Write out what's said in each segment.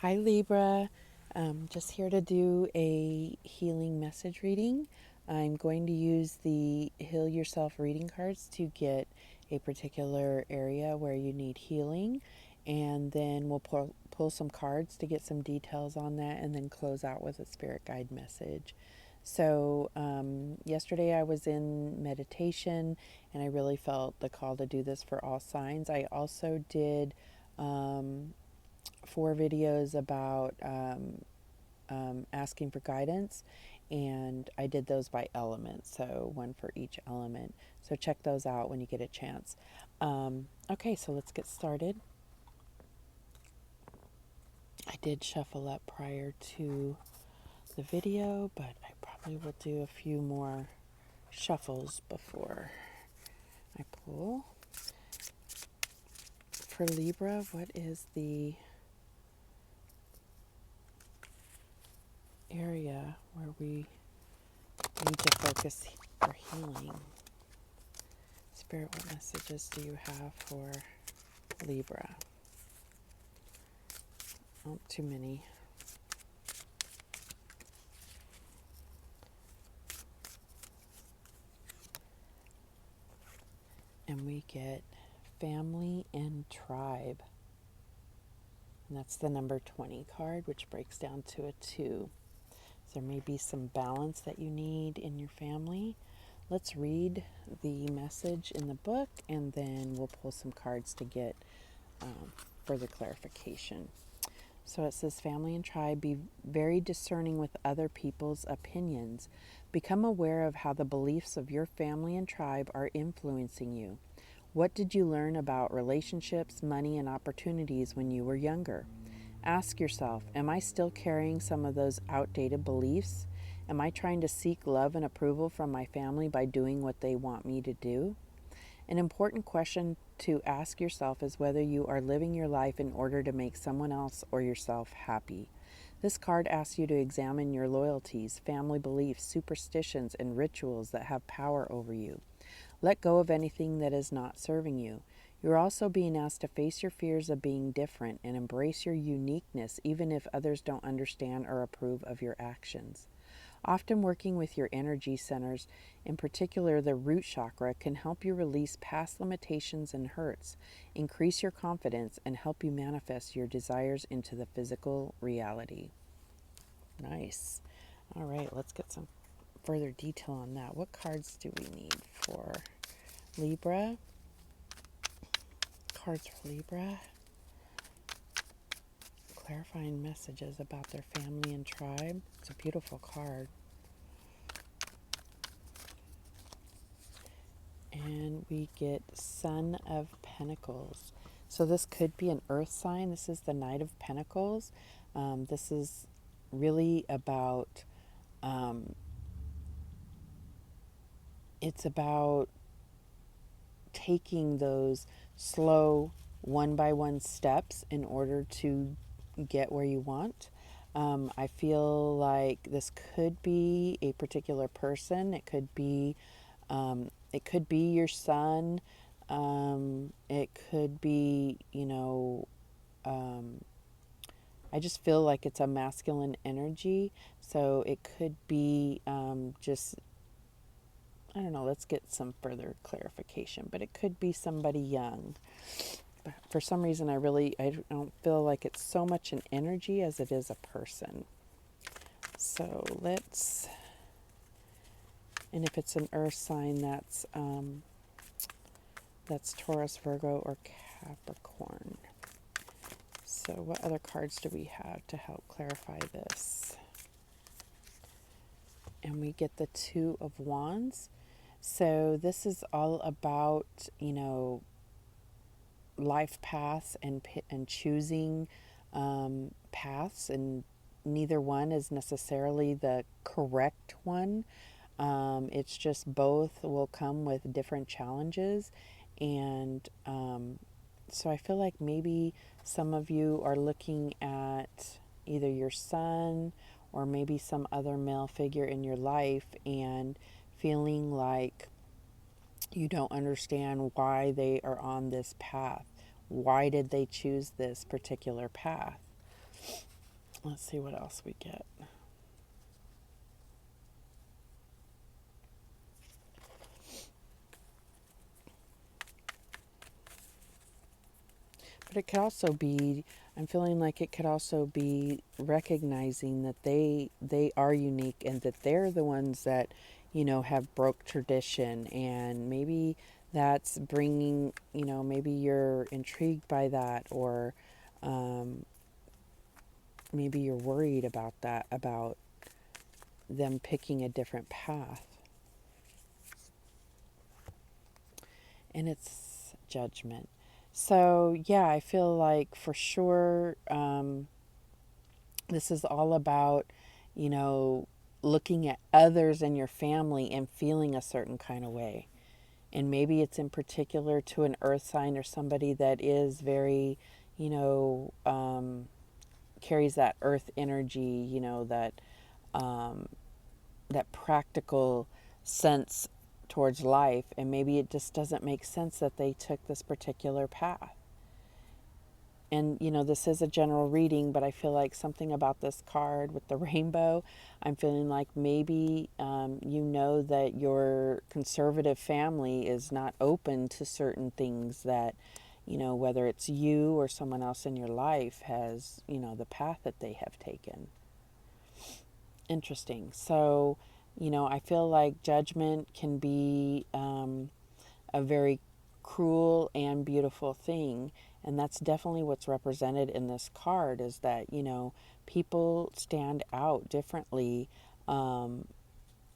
Hi Libra, just here to do a healing message reading. I'm going to use the Heal Yourself reading cards to get a particular area where you need healing, and then we'll pull some cards to get some details on that, and then close out with a spirit guide message. So, yesterday I was in meditation and I really felt the call to do this for all signs. I also did 4 videos about asking for guidance, and I did those by element, so one for each element. So check those out when you get a chance. Okay, so let's get started. I did shuffle up prior to the video, but I probably will do a few more shuffles before I pull. For Libra, what is the area where we need to focus for healing? Spirit, what messages do you have for Libra? Oh, too many. And we get family and tribe. And that's the number 20 card, which breaks down to a 2. So there may be some balance that you need in your family. Let's read the message in the book, and then we'll pull some cards to get further clarification. So it says, family and tribe, be very discerning with other people's opinions. Become aware of how the beliefs of your family and tribe are influencing you. What did you learn about relationships, money, and opportunities when you were younger? Ask yourself, am I still carrying some of those outdated beliefs? Am I trying to seek love and approval from my family by doing what they want me to do? An important question to ask yourself is whether you are living your life in order to make someone else or yourself happy. This card asks you to examine your loyalties, family beliefs, superstitions, and rituals that have power over you. Let go of anything that is not serving you. You're also being asked to face your fears of being different and embrace your uniqueness, even if others don't understand or approve of your actions. Often working with your energy centers, in particular the root chakra, can help you release past limitations and hurts, increase your confidence, and help you manifest your desires into the physical reality. Nice. All right, let's get some further detail on that. What cards do we need for Libra? Cards for Libra. Clarifying messages about their family and tribe. It's a beautiful card. And we get Son of Pentacles. So this could be an earth sign. This is the Knight of Pentacles. This is really about, it's about taking those slow one by one steps in order to get where you want. I feel like this could be a particular person. It could be your son. It could be, I just feel like it's a masculine energy. So it could be just, I don't know, let's get some further clarification. But it could be somebody young. But for some reason, I don't feel like it's so much an energy as it is a person. So and if it's an earth sign, that's Taurus, Virgo, or Capricorn. So what other cards do we have to help clarify this? And we get the Two of Wands. So this is all about, life paths and choosing paths, and neither one is necessarily the correct one. It's just both will come with different challenges. And so I feel like maybe some of you are looking at either your son or maybe some other male figure in your life and feeling like you don't understand why they are on this path. Why did they choose this particular path? Let's see what else we get. But it could also be, I'm feeling like it could also be recognizing that they are unique and that they're the ones that, have broke tradition, and maybe that's bringing, maybe you're intrigued by that, or maybe you're worried about that, about them picking a different path. And it's judgment. So, yeah, I feel like for sure this is all about, you know, looking at others in your family and feeling a certain kind of way. And maybe it's in particular to an earth sign or somebody that is very, you know, carries that earth energy, um, that practical sense towards life. And maybe it just doesn't make sense that they took this particular path. And this is a general reading, but I feel like something about this card with the rainbow, I'm feeling like maybe that your conservative family is not open to certain things that, whether it's you or someone else in your life has, the path that they have taken. Interesting. So, I feel like judgment can be a very cruel and beautiful thing. And that's definitely what's represented in this card, is that, people stand out differently.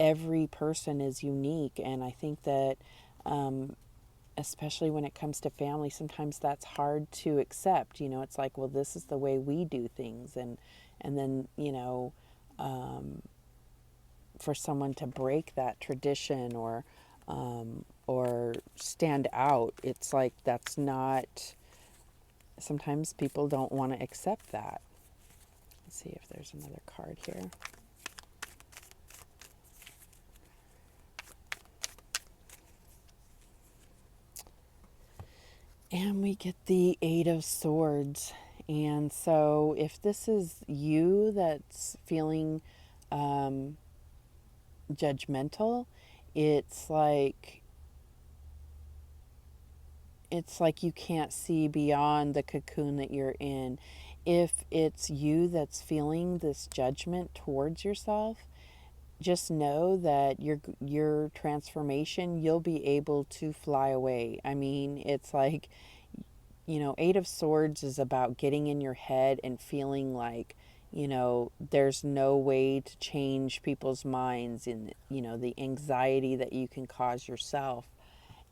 Every person is unique. And I think that, especially when it comes to family, sometimes that's hard to accept. It's like, well, this is the way we do things. And then, for someone to break that tradition or stand out, it's like that's not. Sometimes people don't want to accept that. Let's see if there's another card here. And we get the Eight of Swords. And so if this is you that's feeling judgmental, it's like you can't see beyond the cocoon that you're in. If it's you that's feeling this judgment towards yourself, just know that your transformation, you'll be able to fly away. I mean, it's like, Eight of Swords is about getting in your head and feeling like, there's no way to change people's minds, and, the anxiety that you can cause yourself.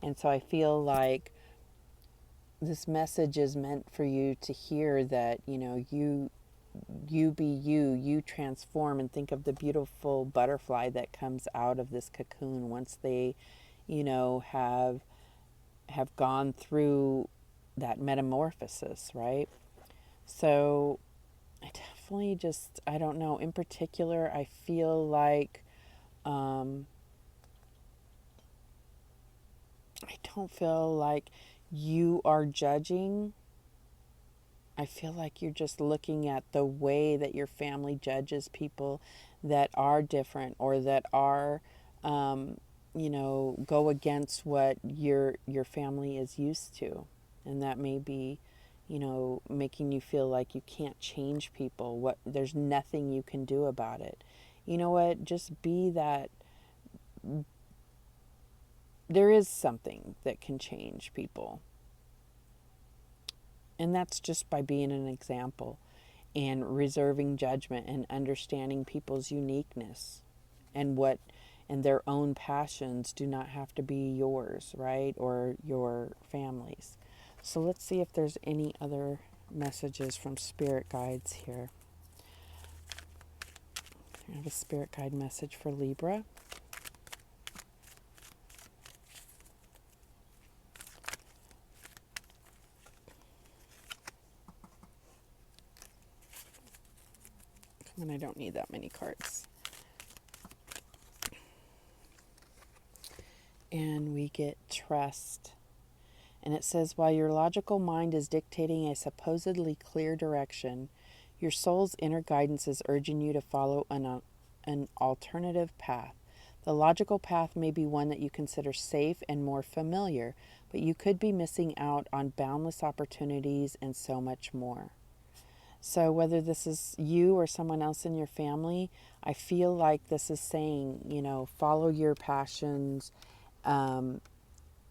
And so I feel like this message is meant for you to hear that, you be you transform, and think of the beautiful butterfly that comes out of this cocoon once they, have gone through that metamorphosis, right? So I definitely just, I don't know, in particular, I feel like I don't feel like you are judging. I feel like you're just looking at the way that your family judges people that are different, or that are, go against what your family is used to, and that may be, making you feel like you can't change people. What There's nothing you can do about it. You know what? Just be that. There is something that can change people, and that's just by being an example and reserving judgment and understanding people's uniqueness, and their own passions do not have to be yours, right? Or your family's. So let's see if there's any other messages from spirit guides here. I have a spirit guide message for Libra. And I don't need that many cards. And we get trust. And it says, while your logical mind is dictating a supposedly clear direction, Your soul's inner guidance is urging you to follow an alternative path. The logical path may be one that you consider safe and more familiar, but you could be missing out on boundless opportunities and so much more. So whether this is you or someone else in your family, I feel like this is saying, follow your passions,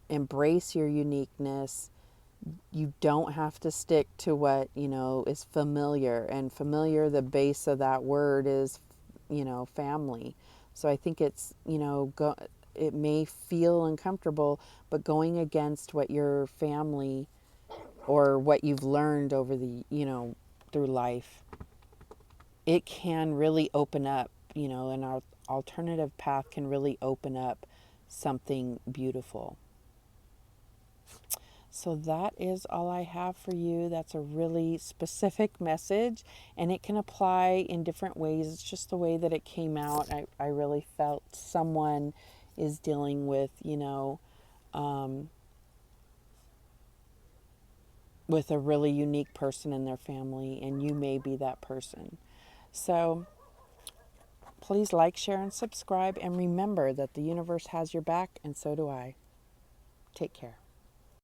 embrace your uniqueness. You don't have to stick to what, is familiar. And familiar, the base of that word is, family. So I think it's, it may feel uncomfortable, but going against what your family or what you've learned over the, through life, it can really open up, an alternative path can really open up something beautiful. So that is all I have for you. That's a really specific message, and it can apply in different ways. It's just the way that it came out. I really felt someone is dealing with, with a really unique person in their family, and you may be that person. So please like, share, and subscribe, and remember that the universe has your back, and so do I. Take care.